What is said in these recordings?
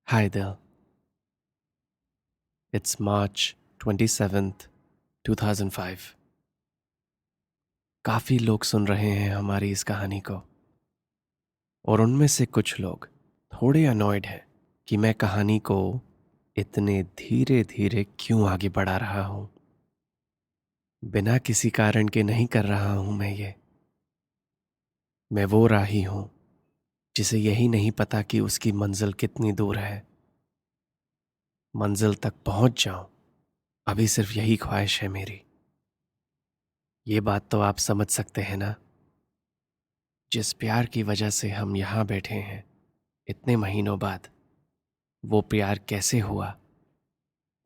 Hi there. It's March 27th, 2005. काफ़ी लोग सुन रहे हैं हमारी इस कहानी को और उनमें से कुछ लोग थोड़े अनॉयड हैं कि मैं कहानी को इतने धीरे धीरे क्यों आगे बढ़ा रहा हूँ। बिना किसी कारण के नहीं कर रहा हूँ मैं वो राही हूँ जिसे यही नहीं पता कि उसकी मंजिल कितनी दूर है। मंजिल तक पहुँच जाऊँ, अभी सिर्फ यही ख्वाहिश है मेरी। ये बात तो आप समझ सकते हैं ना। जिस प्यार की वजह से हम यहाँ बैठे हैं इतने महीनों बाद, वो प्यार कैसे हुआ,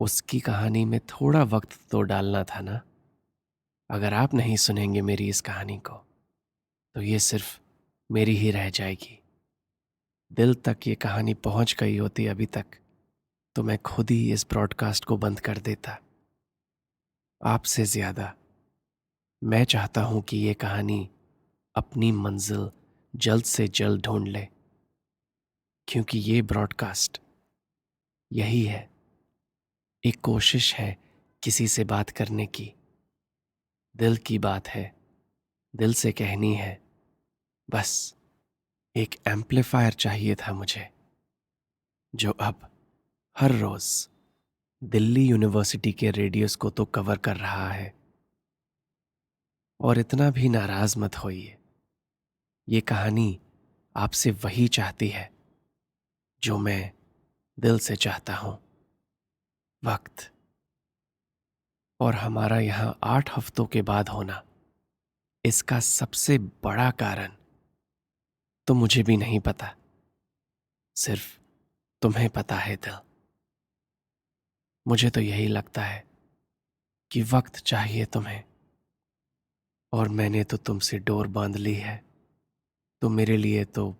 उसकी कहानी में थोड़ा वक्त तो डालना था ना। अगर आप नहीं सुनेंगे मेरी इस कहानी को तो ये सिर्फ मेरी ही रह जाएगी। दिल तक ये कहानी पहुंच गई होती अभी तक तो मैं खुद ही इस ब्रॉडकास्ट को बंद कर देता। आपसे ज्यादा मैं चाहता हूं कि ये कहानी अपनी मंजिल जल्द से जल्द ढूंढ ले, क्योंकि ये ब्रॉडकास्ट यही है। एक कोशिश है किसी से बात करने की। दिल की बात है, दिल से कहनी है। बस एक एम्पलीफायर चाहिए था मुझे, जो अब हर रोज दिल्ली यूनिवर्सिटी के रेडियस को तो कवर कर रहा है। और इतना भी नाराज मत होइए, ये कहानी आपसे वही चाहती है जो मैं दिल से चाहता हूं। वक्त। और हमारा यहां 8 हफ्तों के बाद होना, इसका सबसे बड़ा कारण तो मुझे भी नहीं पता, सिर्फ तुम्हें पता है दिल। मुझे तो यही लगता है कि वक्त चाहिए तुम्हें, और मैंने तो तुमसे डोर बांध ली है। तो मेरे लिए तो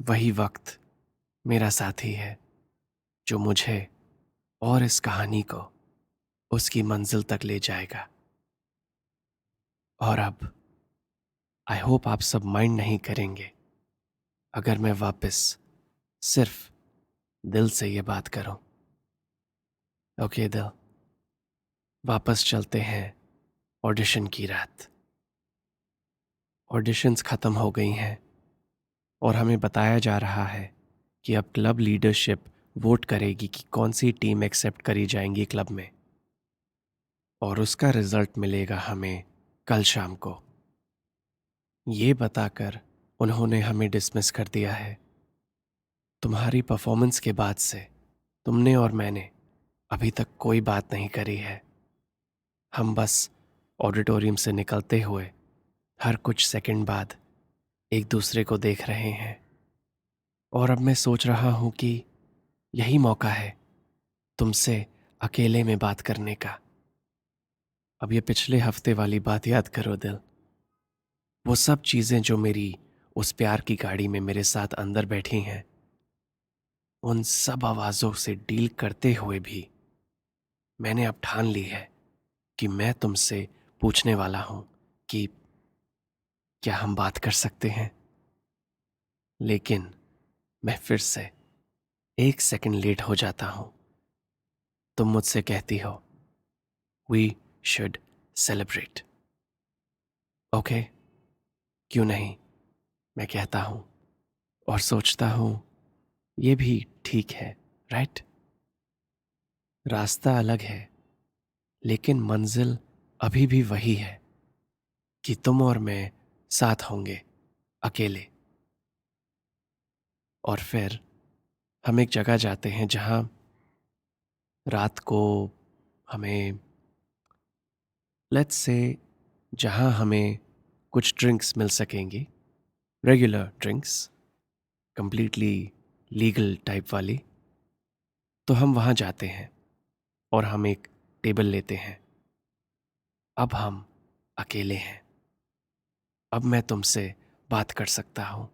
वही वक्त मेरा साथी है, जो मुझे और इस कहानी को उसकी मंजिल तक ले जाएगा। और अब आई होप आप सब माइंड नहीं करेंगे अगर मैं वापस सिर्फ दिल से ये बात करूं। ओके दिल, वापस चलते हैं ऑडिशन की रात। ऑडिशंस खत्म हो गई हैं और हमें बताया जा रहा है कि अब क्लब लीडरशिप वोट करेगी कि कौन सी टीम एक्सेप्ट करी जाएंगी क्लब में, और उसका रिजल्ट मिलेगा हमें कल शाम को। ये बताकर उन्होंने हमें डिसमिस कर दिया है। तुम्हारी परफॉर्मेंस के बाद से तुमने और मैंने अभी तक कोई बात नहीं करी है। हम बस ऑडिटोरियम से निकलते हुए हर कुछ सेकंड बाद एक दूसरे को देख रहे हैं। और अब मैं सोच रहा हूं कि यही मौका है तुमसे अकेले में बात करने का। अब ये पिछले हफ्ते वाली बात याद करो दिल। वो सब चीजें जो मेरी उस प्यार की गाड़ी में मेरे साथ अंदर बैठी हैं, उन सब आवाजों से डील करते हुए भी मैंने अब ठान ली है कि मैं तुमसे पूछने वाला हूं कि क्या हम बात कर सकते हैं। लेकिन मैं फिर से एक सेकंड लेट हो जाता हूं। तुम मुझसे कहती हो वी शुड सेलिब्रेट। ओके, क्यों नहीं, मैं कहता हूं और सोचता हूं ये भी ठीक है, राइट। रास्ता अलग है लेकिन मंजिल अभी भी वही है कि तुम और मैं साथ होंगे, अकेले। और फिर हम एक जगह जाते हैं जहां रात को हमें, लेट्स से, जहां हमें कुछ ड्रिंक्स मिल सकेंगी, regular drinks, completely legal type वाली। तो हम वहां जाते हैं और हम एक टेबल लेते हैं। अब हम अकेले हैं। अब मैं तुमसे बात कर सकता हूं,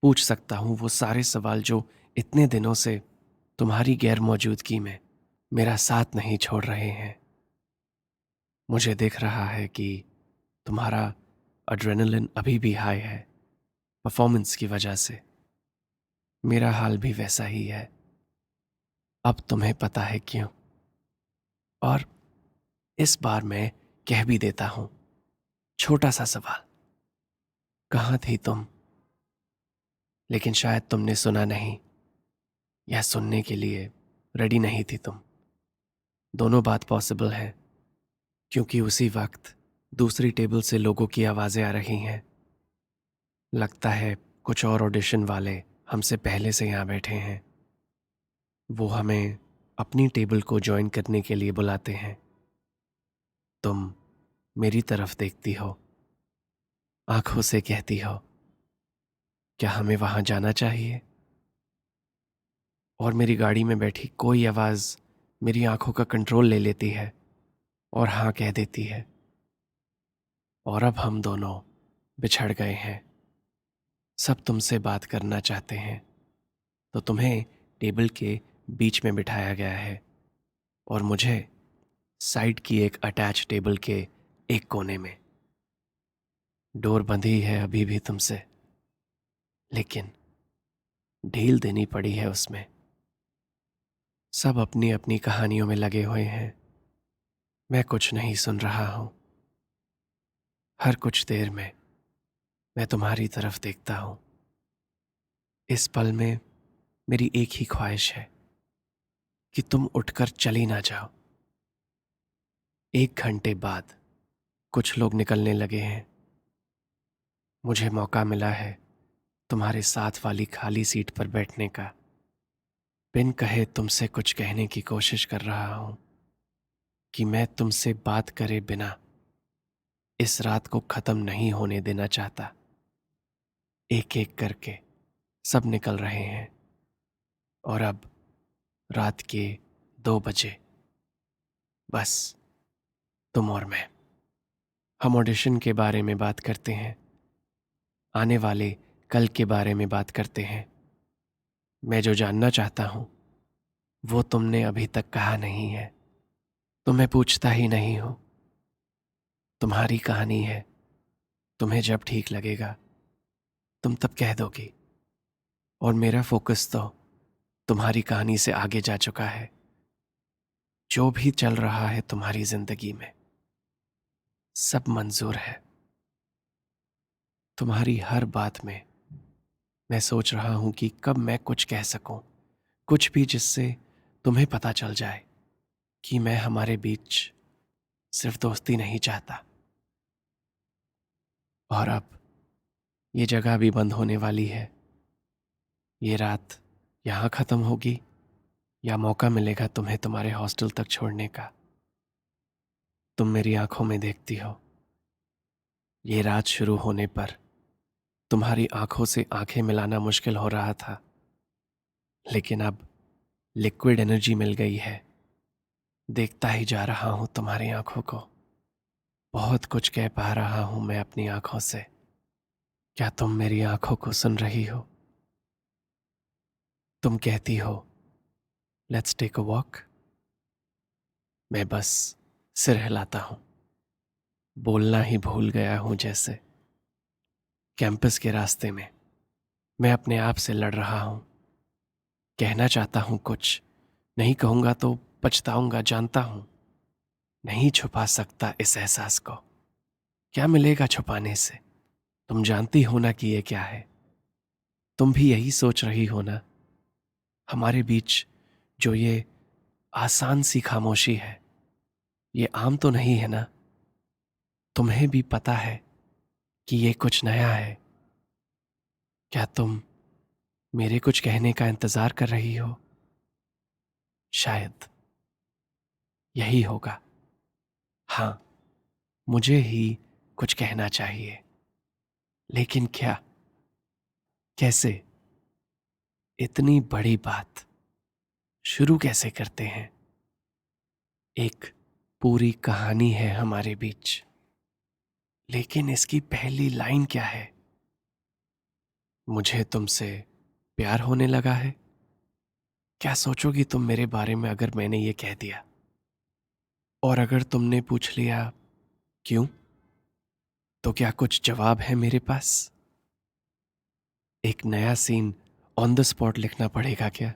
पूछ सकता हूं वो सारे सवाल जो इतने दिनों से तुम्हारी गैर मौजूदगी में मेरा साथ नहीं छोड़ रहे हैं। मुझे दिख रहा है कि तुम्हारा एड्रेनलिन अभी भी हाई है परफॉर्मेंस की वजह से। मेरा हाल भी वैसा ही है। अब तुम्हें पता है क्यों। और इस बार मैं कह भी देता हूं, छोटा सा सवाल, कहाँ थी तुम? लेकिन शायद तुमने सुना नहीं, या सुनने के लिए रेडी नहीं थी तुम। दोनों बात पॉसिबल है, क्योंकि उसी वक्त दूसरी टेबल से लोगों की आवाजें आ रही हैं। लगता है कुछ और ऑडिशन वाले हमसे पहले से यहाँ बैठे हैं। वो हमें अपनी टेबल को ज्वाइन करने के लिए बुलाते हैं। तुम मेरी तरफ देखती हो, आंखों से कहती हो, क्या हमें वहां जाना चाहिए? और मेरी गाड़ी में बैठी कोई आवाज मेरी आंखों का कंट्रोल ले लेती है और हाँ कह देती है। और अब हम दोनों बिछड़ गए हैं। सब तुमसे बात करना चाहते हैं, तो तुम्हें टेबल के बीच में बिठाया गया है और मुझे साइड की एक अटैच टेबल के एक कोने में। डोर बंधी है अभी भी तुमसे, लेकिन ढील देनी पड़ी है उसमें। सब अपनी अपनी कहानियों में लगे हुए हैं। मैं कुछ नहीं सुन रहा हूं। हर कुछ देर में मैं तुम्हारी तरफ देखता हूं। इस पल में मेरी एक ही ख्वाहिश है कि तुम उठकर चली ना जाओ। 1 घंटे बाद कुछ लोग निकलने लगे हैं। मुझे मौका मिला है तुम्हारे साथ वाली खाली सीट पर बैठने का। बिन कहे तुमसे कुछ कहने की कोशिश कर रहा हूं कि मैं तुमसे बात करे बिना इस रात को खत्म नहीं होने देना चाहता। एक एक करके सब निकल रहे हैं और अब रात के 2 बजे बस तुम और मैं। हम ऑडिशन के बारे में बात करते हैं, आने वाले कल के बारे में बात करते हैं। मैं जो जानना चाहता हूं वो तुमने अभी तक कहा नहीं है, तो मैं पूछता ही नहीं हूं। तुम्हारी कहानी है, तुम्हें जब ठीक लगेगा तुम तब कह दोगी। और मेरा फोकस तो तुम्हारी कहानी से आगे जा चुका है। जो भी चल रहा है तुम्हारी जिंदगी में सब मंजूर है। तुम्हारी हर बात में मैं सोच रहा हूं कि कब मैं कुछ कह सकूं, कुछ भी जिससे तुम्हें पता चल जाए कि मैं हमारे बीच सिर्फ दोस्ती नहीं चाहता। और अब ये जगह भी बंद होने वाली है। ये रात यहां खत्म होगी या मौका मिलेगा तुम्हें तुम्हारे हॉस्टल तक छोड़ने का। तुम मेरी आंखों में देखती हो। ये रात शुरू होने पर तुम्हारी आंखों से आंखें मिलाना मुश्किल हो रहा था, लेकिन अब लिक्विड एनर्जी मिल गई है। देखता ही जा रहा हूं तुम्हारी आंखों को। बहुत कुछ कह पा रहा हूं मैं अपनी आंखों से। क्या तुम मेरी आंखों को सुन रही हो? तुम कहती हो, लेट्स टेक अ वॉक। मैं बस सिर हिलाता हूं। बोलना ही भूल गया हूं जैसे। कैंपस के रास्ते में मैं अपने आप से लड़ रहा हूं। कहना चाहता हूं कुछ, नहीं कहूंगा तो पछताऊंगा, जानता हूं। नहीं छुपा सकता इस एहसास को। क्या मिलेगा छुपाने से? तुम जानती हो ना कि ये क्या है। तुम भी यही सोच रही हो ना। हमारे बीच जो ये आसान सी खामोशी है, ये आम तो नहीं है ना। तुम्हें भी पता है कि ये कुछ नया है। क्या तुम मेरे कुछ कहने का इंतजार कर रही हो? शायद यही होगा। हाँ, मुझे ही कुछ कहना चाहिए, लेकिन क्या, कैसे? इतनी बड़ी बात शुरू कैसे करते हैं? एक पूरी कहानी है हमारे बीच, लेकिन इसकी पहली लाइन क्या है? मुझे तुमसे प्यार होने लगा है। क्या सोचोगी तुम मेरे बारे में अगर मैंने ये कह दिया? और अगर तुमने पूछ लिया क्यों, तो क्या कुछ जवाब है मेरे पास? एक नया सीन ऑन द स्पॉट लिखना पड़ेगा क्या?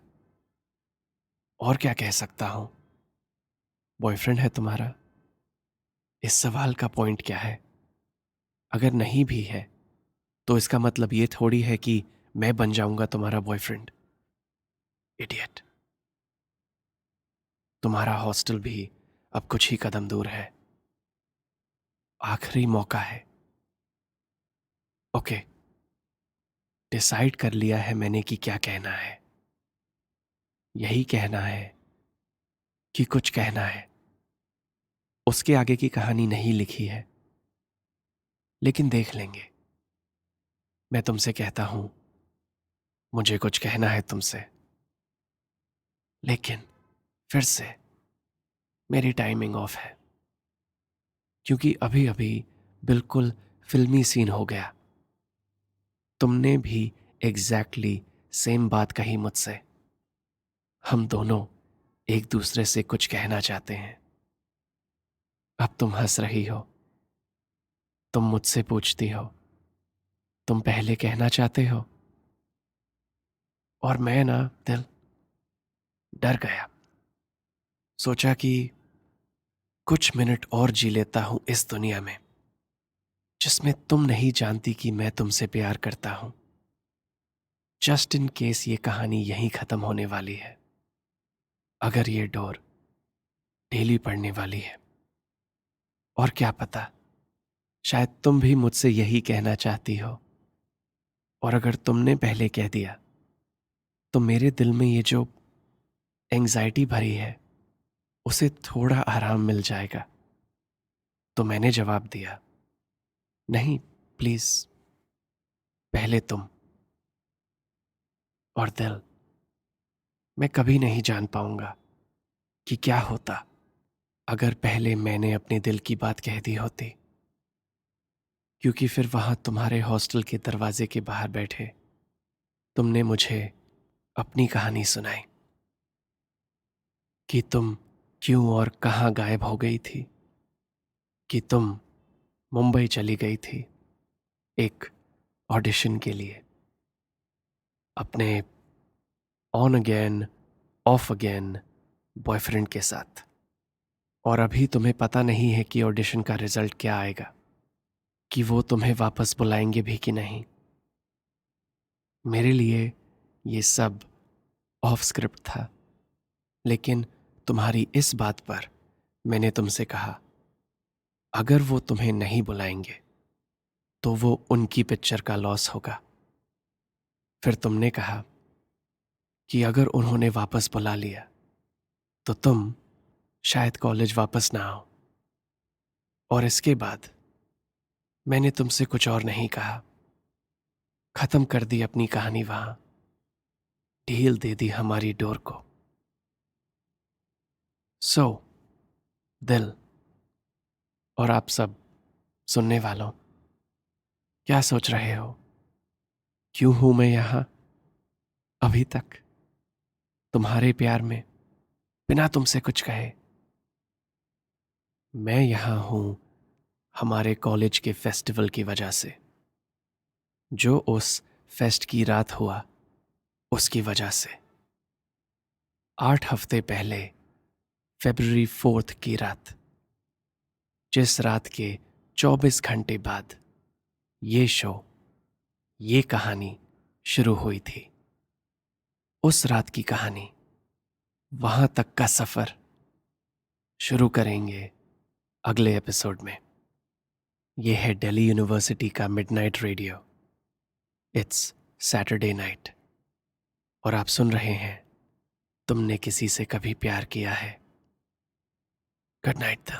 और क्या कह सकता हूं? बॉयफ्रेंड है तुम्हारा? इस सवाल का पॉइंट क्या है? अगर नहीं भी है तो इसका मतलब ये थोड़ी है कि मैं बन जाऊंगा तुम्हारा बॉयफ्रेंड। इडियट। तुम्हारा हॉस्टल भी अब कुछ ही कदम दूर है। आखिरी मौका है। ओके, डिसाइड कर लिया है मैंने कि क्या कहना है। यही कहना है कि कुछ कहना है। उसके आगे की कहानी नहीं लिखी है, लेकिन देख लेंगे। मैं तुमसे कहता हूं, मुझे कुछ कहना है तुमसे, लेकिन फिर से मेरी टाइमिंग ऑफ है, क्योंकि अभी अभी बिल्कुल फिल्मी सीन हो गया। तुमने भी एग्जैक्टली सेम बात कही मुझसे। हम दोनों एक दूसरे से कुछ कहना चाहते हैं। अब तुम हंस रही हो। तुम मुझसे पूछती हो, तुम पहले कहना चाहते हो? और मैं ना दिल डर गया। सोचा कि कुछ मिनट और जी लेता हूं इस दुनिया में, जिसमें तुम नहीं जानती कि मैं तुमसे प्यार करता हूं। जस्ट इन केस ये कहानी यहीं खत्म होने वाली है, अगर ये डोर ढीली पड़ने वाली है। और क्या पता, शायद तुम भी मुझसे यही कहना चाहती हो। और अगर तुमने पहले कह दिया तो मेरे दिल में ये जो एंजाइटी भरी है, उसे थोड़ा आराम मिल जाएगा। तो मैंने जवाब दिया, नहीं, प्लीज, पहले तुम। और दिल, मैं कभी नहीं जान पाऊंगा कि क्या होता अगर पहले मैंने अपने दिल की बात कह दी होती। क्योंकि फिर वहां तुम्हारे हॉस्टल के दरवाजे के बाहर बैठे तुमने मुझे अपनी कहानी सुनाई कि तुम क्यों और कहां गायब हो गई थी, कि तुम मुंबई चली गई थी एक ऑडिशन के लिए, अपने on again of again boyfriend के साथ। और अभी तुम्हें पता नहीं है कि ऑडिशन का रिजल्ट क्या आएगा, कि वो तुम्हें वापस बुलाएंगे भी कि नहीं। मेरे लिए ये सब ऑफ स्क्रिप्ट था, लेकिन तुम्हारी इस बात पर मैंने तुमसे कहा, अगर वो तुम्हें नहीं बुलाएंगे तो वो उनकी पिक्चर का लॉस होगा। फिर तुमने कहा कि अगर उन्होंने वापस बुला लिया तो तुम शायद कॉलेज वापस ना आओ। और इसके बाद मैंने तुमसे कुछ और नहीं कहा। खत्म कर दी अपनी कहानी वहां, ढील दे दी हमारी डोर को। सो दिल, और आप सब सुनने वालों, क्या सोच रहे हो? क्यों हूं मैं यहां अभी तक तुम्हारे प्यार में, बिना तुमसे कुछ कहे? मैं यहां हूं हमारे कॉलेज के फेस्टिवल की वजह से। जो उस फेस्ट की रात हुआ, उसकी वजह से। 8 हफ्ते पहले, February 4 की रात, जिस रात के 24 घंटे बाद ये शो, ये कहानी शुरू हुई थी। उस रात की कहानी, वहां तक का सफर शुरू करेंगे अगले एपिसोड में। यह है दिल्ली यूनिवर्सिटी का midnight radio. It's Saturday night, और आप सुन रहे हैं तुमने किसी से कभी प्यार किया है। Good night.